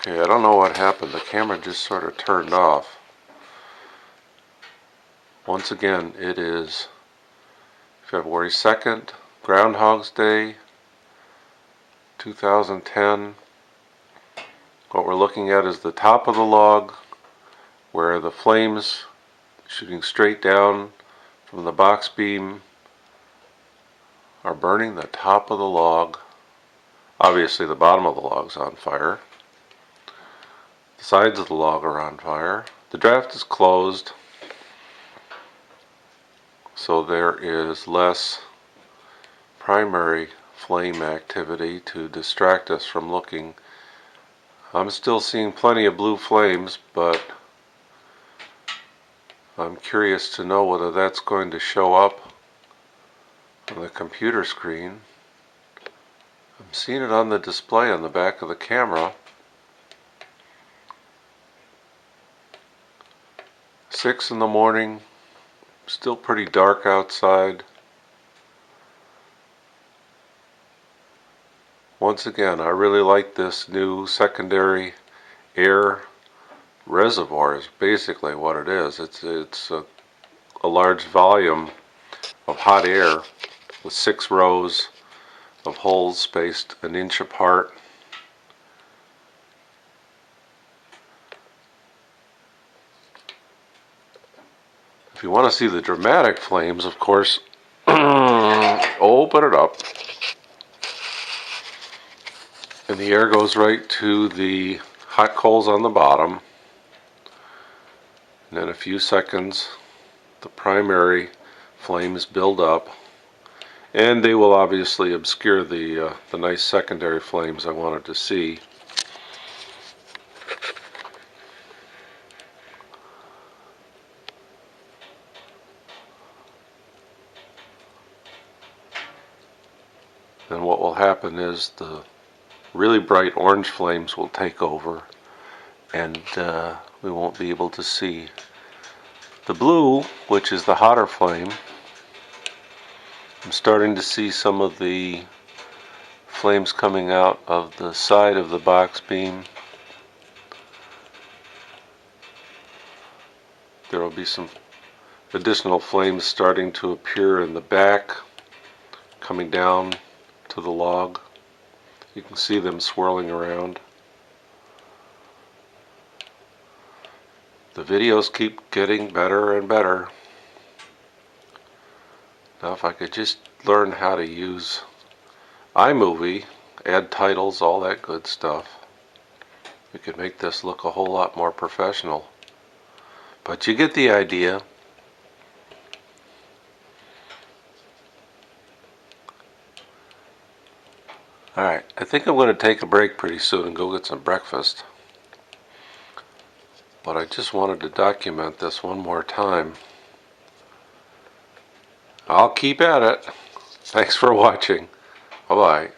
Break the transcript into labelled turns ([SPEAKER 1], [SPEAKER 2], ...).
[SPEAKER 1] Okay, I don't know what happened. The camera just sort of turned off. Once again, it is February 2nd, Groundhog's Day, 2010. What we're looking at is the top of the log, where the flames shooting straight down from the box beam are burning the top of the log. Obviously the bottom of the log's on fire. The sides of the log are on fire. The draft is closed, so there is less primary flame activity to distract us from looking. I'm still seeing plenty of blue flames, but I'm curious to know whether that's going to show up on the computer screen. I'm seeing it on the display on the back of the camera. 6 in the morning, still pretty dark outside. Once again, I really like this new secondary air reservoir is basically what it is. It's a large volume of hot air with 6 rows of holes spaced an inch apart. If you want to see the dramatic flames, of course, open it up. And the air goes right to the hot coals on the bottom. And in a few seconds, the primary flames build up. And they will obviously obscure the nice secondary flames I wanted to see. Then what will happen is the really bright orange flames will take over, and we won't be able to see the blue, which is the hotter flame. I'm starting to see some of the flames coming out of the side of the box beam. There will be some additional flames starting to appear in the back, coming down to the log. You can see them swirling around. The videos keep getting better and better. Now if I could just learn how to use iMovie, add titles, all that good stuff, we could make this look a whole lot more professional. But you get the idea. Alright, I think I'm going to take a break pretty soon and go get some breakfast. But I just wanted to document this one more time. I'll keep at it. Thanks for watching. Bye-bye.